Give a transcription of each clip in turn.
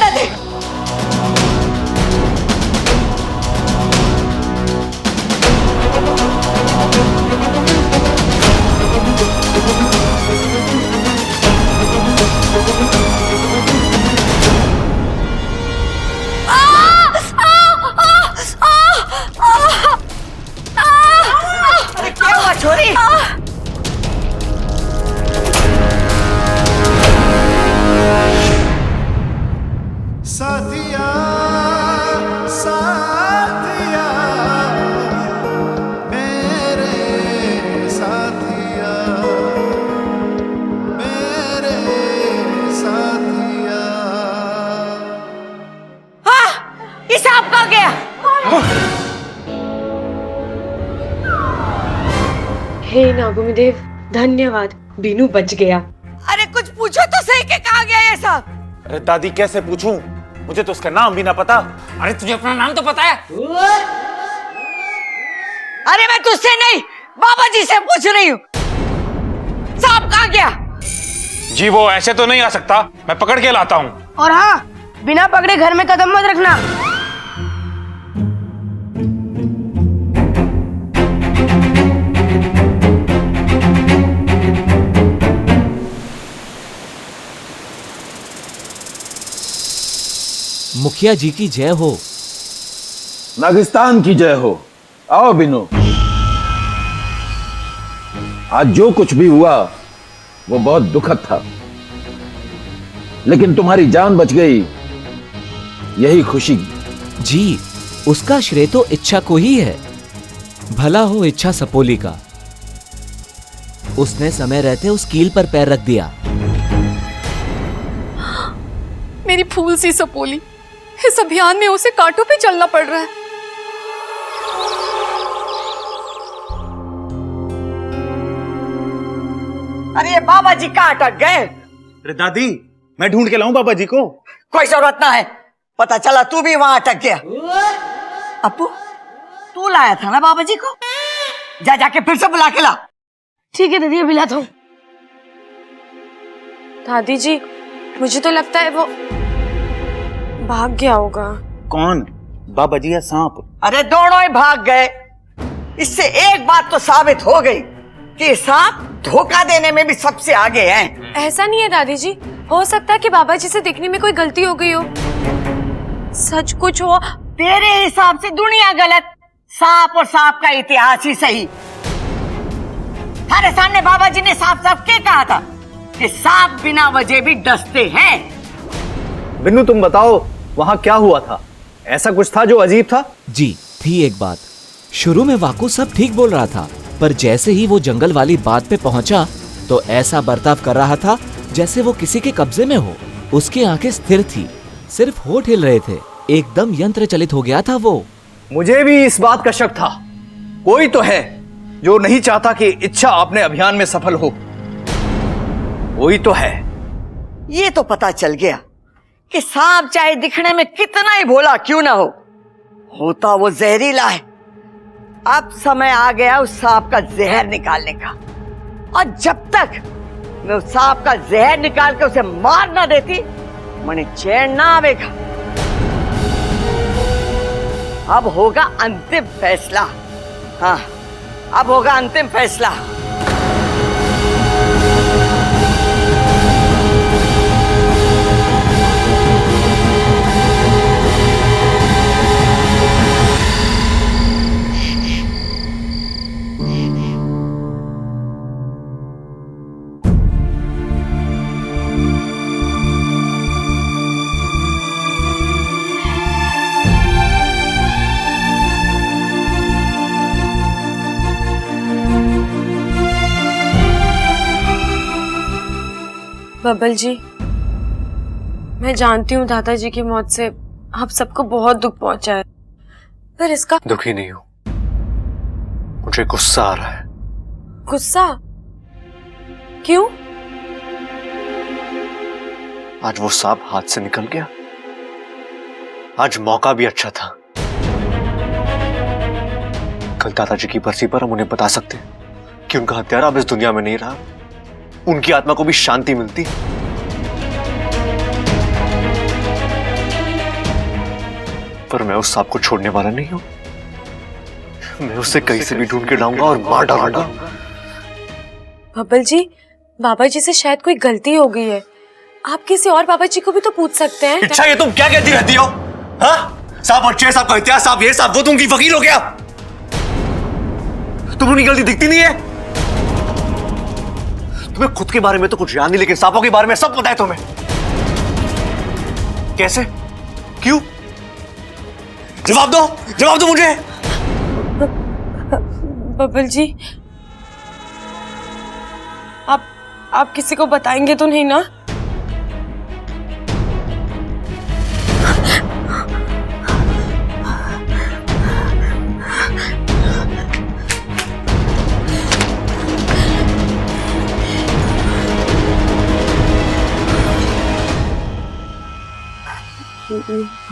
जाने दे। अरे क्या हुआ छोरी? साथिया साथिया मेरे साथिया मेरे साथिया। हाँ, ये सांप कहाँ गया? हे नागुमी देव, धन्यवाद, बीनू बच गया। अरे कुछ पूछो तो सही के कहाँ गया ये सांप? अरे दादी कैसे पूछूं, मुझे तो उसका नाम भी ना पता। अरे तुझे अपना नाम तो पता है? अरे मैं तुझसे नहीं, बाबा जी से पूछ रही हूँ। सांप कहाँ गया? जी वो ऐसे तो नहीं आ सकता, मैं पकड़ के लाता हूँ। और हाँ, बिना पकड़े घर में कदम मत रखना। मुखिया जी की जय हो। नागिस्तान की जय हो। आओ बिनो। आज जो कुछ भी हुआ वो बहुत दुखद था, लेकिन तुम्हारी जान बच गई, यही खुशी। जी उसका श्रेय तो इच्छा को ही है। भला हो इच्छा सपोली का, उसने समय रहते उस कील पर पैर रख दिया। मेरी फूल सी सपोली, इस अभियान में उसे कांटों पे चलना पड़ रहा है। अरे ये बाबा जी कहाँ अटक गए? अरे दादी, मैं ढूंढ के लाऊं बाबा जी को? कोई जरूरत ना है, पता चला तू भी वहां अटक गया। अपू, तू लाया था ना बाबा जी को? जा जाके फिर से बुला के ला। ठीक है दीदी, बुलाता हूँ। दादी जी, मुझे तो लगता है वो भाग गया होगा। कौन, बाबा जी या सांप? अरे दोनों ही भाग गए। इससे एक बात तो साबित हो गई कि सांप धोखा देने में भी सबसे आगे हैं। ऐसा नहीं है दादी जी, हो सकता है कि बाबा जी से दिखने में कोई गलती हो गई हो। सच कुछ हो। तेरे हिसाब से दुनिया गलत, सांप और सांप का इतिहास ही सही। हमारे सामने बाबा जी ने साफ साफ क्या कहा था कि सांप बिना वजह भी डसते हैं। बिन्नू तुम बताओ, वहां क्या हुआ था? ऐसा कुछ था जो अजीब था? जी थी एक बात। शुरू में वाकू सब ठीक बोल रहा था, पर जैसे ही वो जंगल वाली बात पे पहुंचा तो ऐसा बर्ताव कर रहा था जैसे वो किसी के कब्जे में हो। उसकी आंखें स्थिर थी, सिर्फ होठ हिल रहे थे। एकदम यंत्र चलित हो गया था वो। मुझे भी इस बात का शक था। कोई तो है जो नहीं चाहता कि इच्छा अपने अभियान में सफल हो। कोई तो है। ये तो पता चल गया कि सांप चाहे दिखने में कितना ही भोला क्यों ना हो, होता वो जहरीला है। अब समय आ गया उस सांप का जहर निकालने का, और जब तक मैं उस सांप का जहर निकाल के उसे मार ना देती, मुझे चैन ना आवेगा। अब होगा अंतिम फैसला। हाँ, अब होगा अंतिम फैसला। बबल जी, मैं जानती हूँ दादाजी की मौत से आप सबको बहुत दुख पहुंचा है, पर इसका दुखी नहीं हूं, मुझे गुस्सा आ रहा है। गुस्सा क्यों? आज वो सांप हाथ से निकल गया। आज मौका भी अच्छा था। कल दादाजी की बरसी पर हम उन्हें बता सकते कि उनका हत्यारा अब इस दुनिया में नहीं रहा, उनकी आत्मा को भी शांति मिलती। पर मैं उस सांप को छोड़ने वाला नहीं हूं। मैं उसे कहीं से भी ढूंढ के लाऊंगा और मार डालूंगा। बब्बल जी, बाबा जी से शायद कोई गलती हो गई है। आप किसी और बाबा जी को भी तो पूछ सकते हैं। अच्छा, ये तुम क्या कहती रहती हो? हाँ? सांप अच्छे, सांप का इतिहास, सांप ये, सांप वो, तुम की वकील हो गया? तुम्हें उनकी गलती दिखती नहीं है? तुम्हें खुद के बारे में तो कुछ याद नहीं, लेकिन सांपों के बारे में सब पता है तुम्हें। कैसे? क्यों? जवाब दो मुझे। बब्बल जी, आप किसी को बताएंगे तो नहीं ना?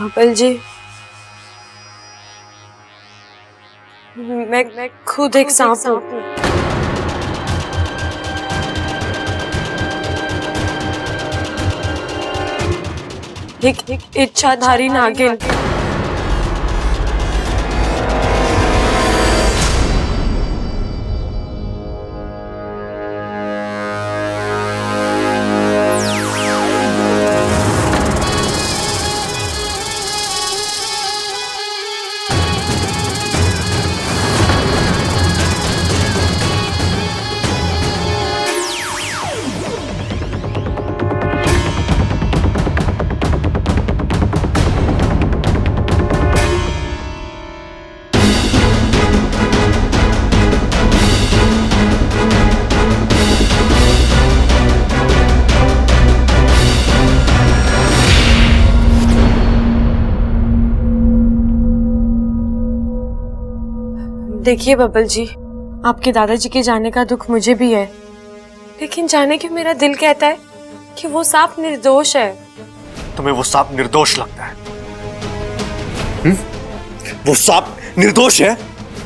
बब्बल जी, मैं खुद एक सांप हूँ। एक इच्छाधारी नागिन। देखिए बब्बल जी, आपके दादाजी के जाने का दुख मुझे भी है, लेकिन जाने के मेरा दिल कहता है कि वो सांप निर्दोष है। तुम्हें वो सांप निर्दोष लगता है? वो सांप निर्दोष है?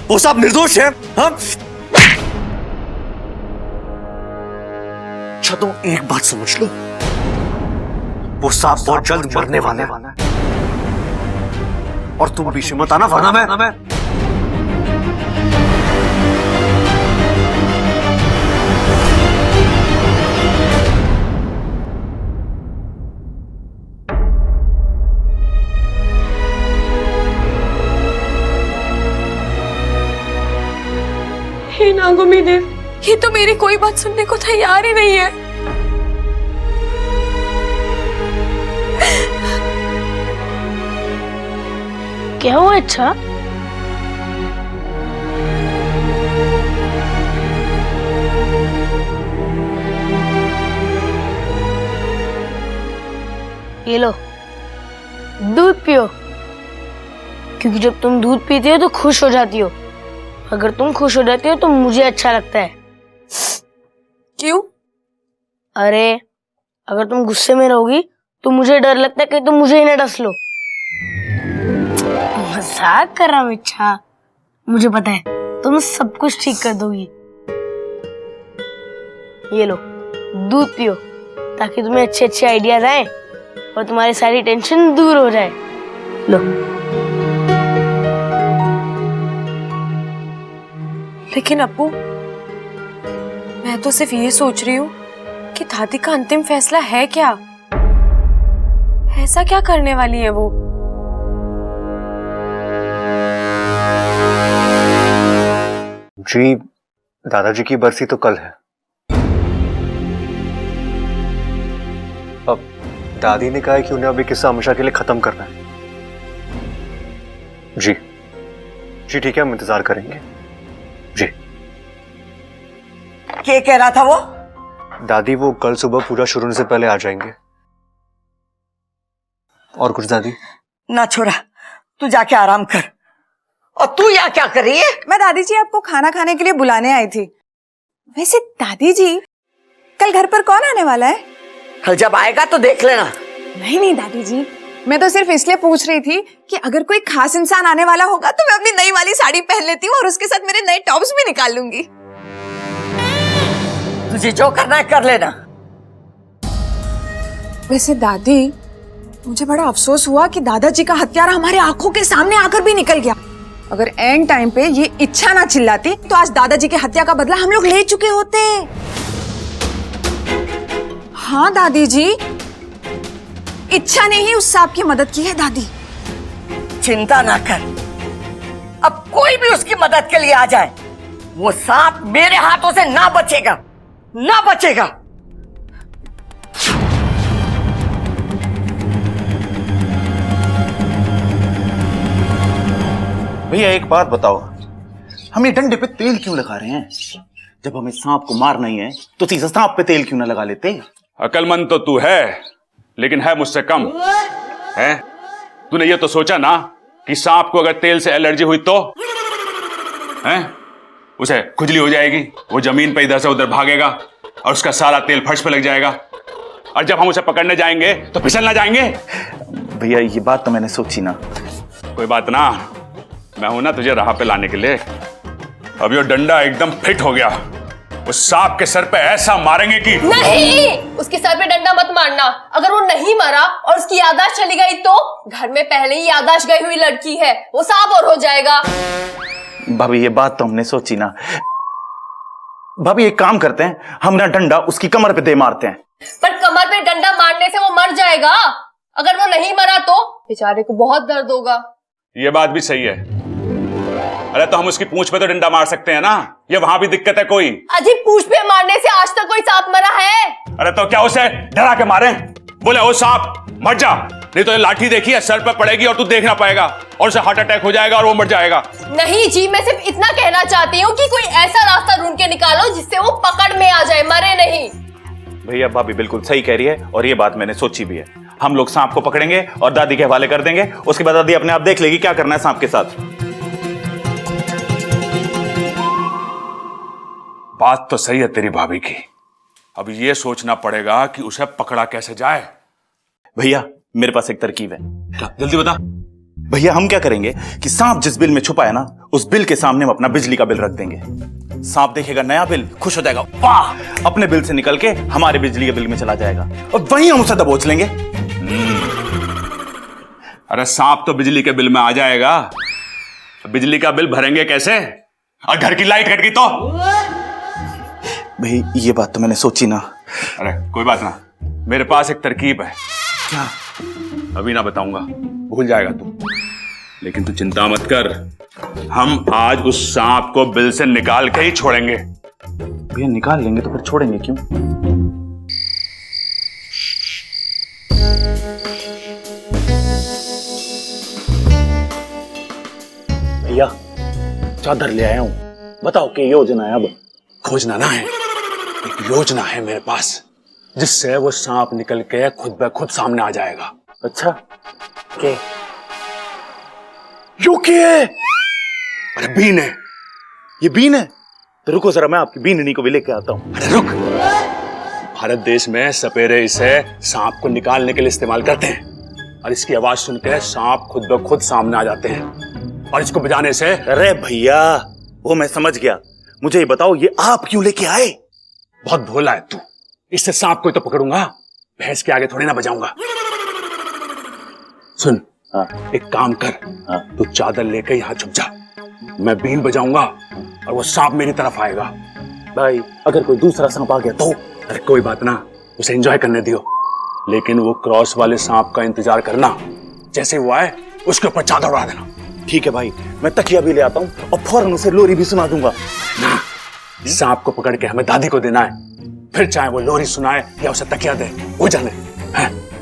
वो सांप निर्दोष है? हाँ? अच्छा, तुम एक बात समझ लो, वो सांप बहुत जल्द मरने वाला है, और तुम पीछे मत आना, वरना मैं हे नागोमी देव, ये तो मेरी कोई बात सुनने को तैयार ही नहीं है। क्या हुआ? अच्छा, ये लो, दूध पियो, क्योंकि जब तुम दूध पीते हो तो खुश हो जाती हो। अगर तुम खुश हो जाती हो तो मुझे अच्छा लगता है। क्यों? अरे, अगर तुम गुस्से में रहोगी तो मुझे डर लगता है कि तुम मुझे ही ना डस लो। मजाक कर रहा हूँ इच्छा, मुझे पता है तुम सब कुछ ठीक कर दोगी। ये लो, दूध पियो, ताकि तुम्हें अच्छे अच्छे आइडियाज आए और तुम्हारी सारी टेंशन दूर हो जाए। लो। लेकिन अप्पू, मैं तो सिर्फ ये सोच रही हूँ कि दादी का अंतिम फैसला है क्या? ऐसा क्या करने वाली है वो? जी, दादाजी की बरसी तो कल है। अब दादी ने कहा है कि उन्हें अभी किस्सा हमेशा के लिए खत्म करना है। जी जी ठीक है, हम इंतजार करेंगे। जी। क्या कह रहा था वो? दादी वो कल सुबह पूजा शुरू होने से पहले आ जाएंगे। और कुछ दादी? ना छोरा, तू जाके आराम कर। और तू यहाँ क्या कर रही है? मैं दादी जी आपको खाना खाने के लिए बुलाने आई थी। वैसे दादी जी, कल घर पर कौन आने वाला है? कल जब आएगा तो देख लेना। नहीं नहीं दादी जी, मैं तो सिर्फ इसलिए पूछ रही थी कि अगर कोई खास इंसान आने वाला होगा तो मैं अपनी नई वाली साड़ी पहन लेती हूँ और उसके साथ मेरे नए टॉप्स भी निकाल लूंगी। तुझे जो करना है कर लेना। वैसे दादी, मुझे बड़ा अफसोस हुआ कि दादाजी का हत्यारा हमारे आंखों के सामने आकर भी निकल गया। अगर एंड टाइम पे ये इच्छा ना चिल्लाती तो आज दादाजी की हत्या का बदला हम लोग ले चुके होते। हाँ दादी जी, इच्छा ने ही उस सांप की मदद की है दादी। चिंता ना कर, अब कोई भी उसकी मदद के लिए आ जाए, वो सांप मेरे हाथों से ना बचेगा, ना बचेगा। भैया एक बात बताओ, हम ये डंडे पे तेल क्यों लगा रहे हैं? जब हमें सांप को मारना ही है तो सीधा सांप पे तेल क्यों ना लगा लेते? अकलमंद तो तू है, लेकिन है मुझसे कम। है तूने ये तो सोचा ना कि सांप को अगर तेल से एलर्जी हुई तो है उसे खुजली हो जाएगी, वो जमीन पे इधर से उधर भागेगा और उसका सारा तेल फर्श पे लग जाएगा, और जब हम उसे पकड़ने जाएंगे तो फिसल ना जाएंगे। भैया ये बात तो मैंने सोची ना। कोई बात ना, मैं हूं ना तुझे राह पे लाने के लिए। अब ये डंडा एकदम फिट हो गया, उस सांप के सर पे ऐसा मारेंगे कि नहीं, उसके सर पे डंडा मत मारना। अगर वो नहीं मरा और उसकी याददाश्त चली गई तो घर में पहले ही याददाश्त गई हुई लड़की है, वो सांप और हो जाएगा। भाभी ये बात तो हमने सोची ना। भाभी एक काम करते हैं, हम ना डंडा उसकी कमर पे दे मारते हैं। पर कमर पे डंडा मारने से वो मर जाएगा, अगर वो नहीं मरा तो बेचारे को बहुत दर्द होगा। ये बात भी सही है। अरे तो हम उसकी पूंछ पे तो डंडा मार सकते हैं ना, ये वहां भी दिक्कत है कोई? अजी पूंछ पे मारने से आज तक कोई सांप मरा है? अरे तो क्या उसे डरा के मारे? बोले ओ सांप मर जा, नहीं तो ये लाठी देखी है सर पे पड़ेगी और तू देख ना पाएगा और उसे हार्ट अटैक हो जाएगा और वो मर जाएगा। नहीं जी, मैं सिर्फ इतना कहना चाहती हूँ कि कोई ऐसा रास्ता ढूंढ के निकालो जिससे वो पकड़ में आ जाए, मरे नहीं। भैया भाभी बिल्कुल सही कह रही है और ये बात मैंने सोची भी है। हम लोग सांप को पकड़ेंगे और दादी के हवाले कर देंगे, उसके बाद दादी अपने आप देख लेगी क्या करना है सांप के साथ। बात तो सही है तेरी भाभी की, अब ये सोचना पड़ेगा कि उसे पकड़ा कैसे जाए। भैया मेरे पास एक तरकीब है। क्या? जल्दी बता। भैया हम क्या करेंगे कि सांप जिस बिल में छुपा है ना, उस बिल के सामने हम अपना बिजली का बिल रख देंगे। सांप देखेगा नया बिल, खुश हो जाएगा, वाह, अपने बिल से निकल के हमारे बिजली के बिल में चला जाएगा और वहीं हम उसे दबोच लेंगे। अरे सांप तो बिजली के बिल में आ जाएगा, बिजली का बिल भरेंगे कैसे? और घर की लाइट कट गई तो? भाई ये बात तो मैंने सोची ना। अरे कोई बात ना, मेरे पास एक तरकीब है। क्या? अभी ना बताऊंगा, भूल जाएगा तू, लेकिन तू चिंता मत कर, हम आज उस सांप को बिल से निकाल के ही छोड़ेंगे। भैया निकाल लेंगे तो फिर छोड़ेंगे क्यों? भैया चादर ले आया हूं, बताओ क्या योजना है? अब खोजना ना है, एक योजना है मेरे पास जिससे वो सांप निकल के खुद ब खुद सामने आ जाएगा। अच्छा के? यू के? अरे बीन है, ये बीन है? तो रुको जरा, मैं आपकी बीननी को भी लेके आता हूं। अरे रुक, भारत देश में सपेरे इसे सांप को निकालने के लिए इस्तेमाल करते हैं और इसकी आवाज सुनकर सांप खुद ब खुद सामने आ जाते हैं और इसको बजाने से। अरे भैया वो मैं समझ गया, मुझे ये बताओ ये आप क्यों लेके आए? बहुत भोला है तू, इससे सांप को ही तो पकड़ूंगा, भैंस के आगे थोड़ी ना बजाऊंगा। सुन, एक काम कर, तू चादर लेकर यहां छुप जा, मैं बीन बजाऊंगा और वो सांप मेरी तरफ आएगा। भाई अगर कोई दूसरा सांप आ गया तो? अरे कोई बात ना, उसे एंजॉय करने दियो, लेकिन वो क्रॉस वाले सांप का इंतजार करना, जैसे वो आए उसके ऊपर चादर उड़ा देना। ठीक है भाई, मैं तकिया भी ले आता हूँ और फौरन उसे लोरी भी सुना दूंगा। सांप को पकड़ के हमें दादी को देना है, फिर चाहे वो लोरी सुनाए या उसे तकिया दे, वो जाने।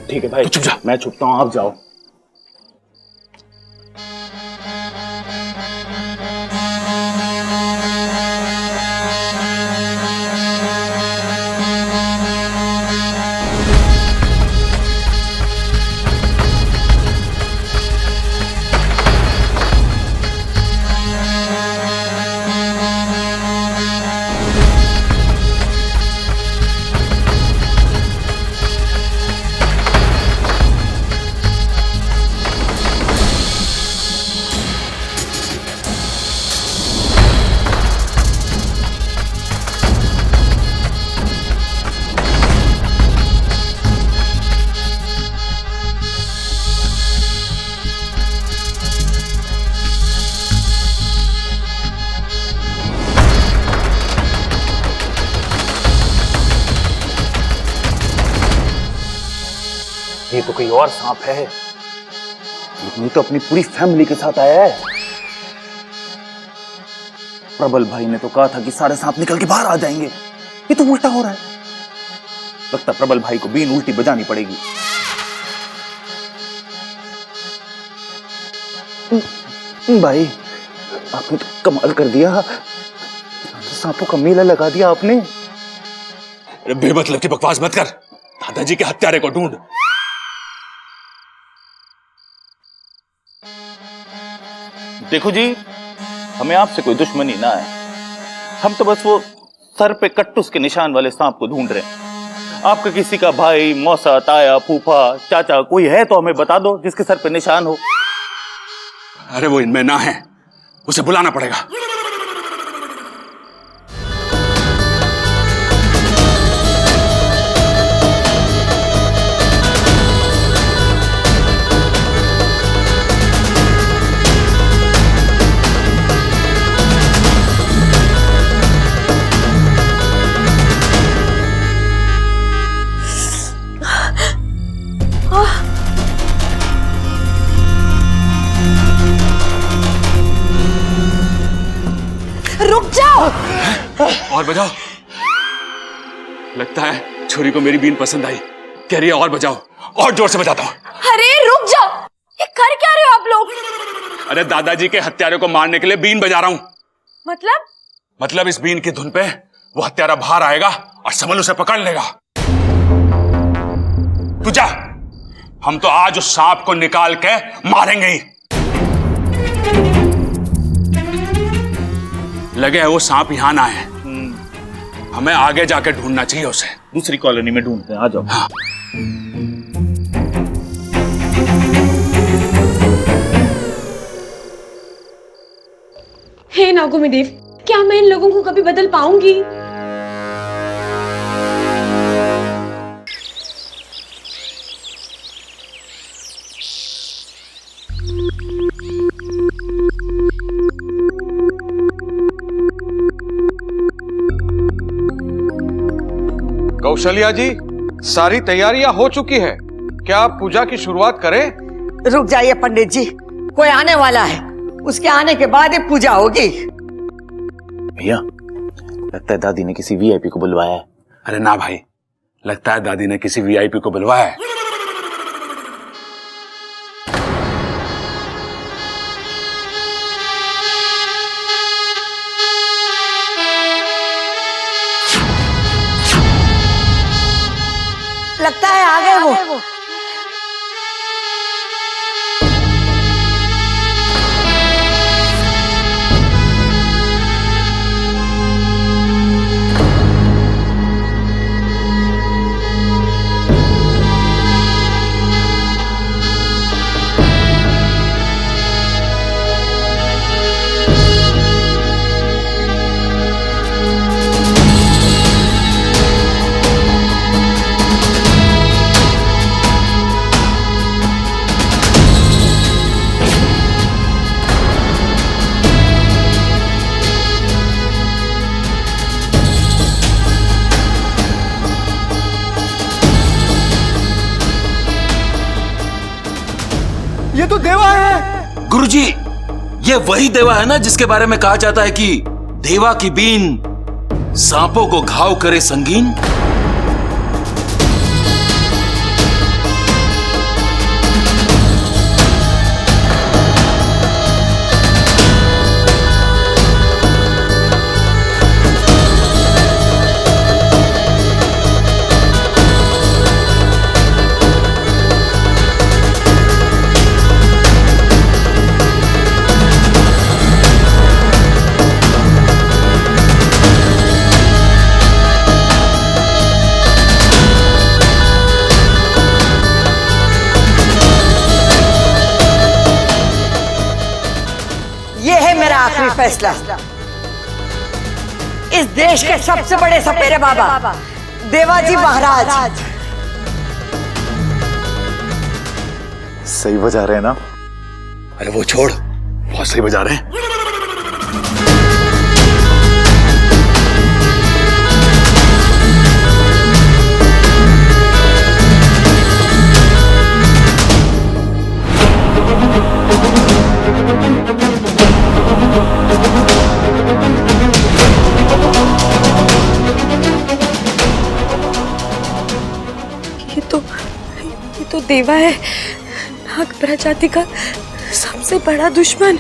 ठीक है भाई, चुप जा, मैं छुपता हूँ, आप जाओ। तो कोई और सांप है, लेकिन ये तो अपनी पूरी फैमिली के साथ आया है। प्रबल भाई ने तो कहा था कि सारे सांप निकल के बाहर आ जाएंगे, ये तो उल्टा हो रहा है। लगता प्रबल भाई को बीन उल्टी बजानी पड़ेगी। भाई आपने तो कमाल कर दिया, तो सांपों का मेला लगा दिया आपने। बेमतलब की बकवास मत कर, दादाजी के हत्यारे को ढूंढ। देखो जी, हमें आपसे कोई दुश्मनी ना है, हम तो बस वो सर पे कट्टुस के निशान वाले सांप को ढूंढ रहे हैं। आपका किसी का भाई, मौसा, ताया, फूफा, चाचा कोई है तो हमें बता दो जिसके सर पे निशान हो। अरे वो इनमें ना है, उसे बुलाना पड़ेगा। रुक जाओ। और बजाओ। लगता है छोरी को मेरी बीन पसंद आई, कह रही है और बजाओ, और जोर से बजाता हूं। अरे रुक जाओ, ये कर क्या रहे हो आप लोग? अरे दादाजी के हत्यारे को मारने के लिए बीन बजा रहा हूं। मतलब इस बीन की धुन पे वो हत्यारा बाहर आएगा और समल उसे पकड़ लेगा। तू जा, हम तो आज उस सांप को निकाल के मारेंगे ही। लगे है वो सांप यहां ना है, हमें आगे जाके ढूंढना चाहिए उसे। दूसरी कॉलोनी में ढूंढते हैं, आ जाओ। हाँ। हे नागोमेदेव, क्या मैं इन लोगों को कभी बदल पाऊंगी? कौशल्या जी, सारी तैयारियां हो चुकी है, क्या आप पूजा की शुरुआत करें? रुक जाइए पंडित जी, कोई आने वाला है, उसके आने के बाद ही पूजा होगी। भैया, लगता है दादी ने किसी वीआईपी को बुलवाया है। अरे ना भाई, लगता है दादी ने किसी वीआईपी को बुलवाया है। लगता है आ गए वो। ये तो देवा है। गुरुजी, ये वही देवा है ना जिसके बारे में कहा जाता है कि देवा की बीन सांपों को घाव करे संगीन। आखिरी फैसला। इस देश के सबसे बड़े सपेरे बाबा देवाजी महाराज सही बजा रहे हैं ना? अरे वो छोड़, बहुत सही बजा रहे हैं। देवा है नाग प्रजाति का सबसे बड़ा दुश्मन।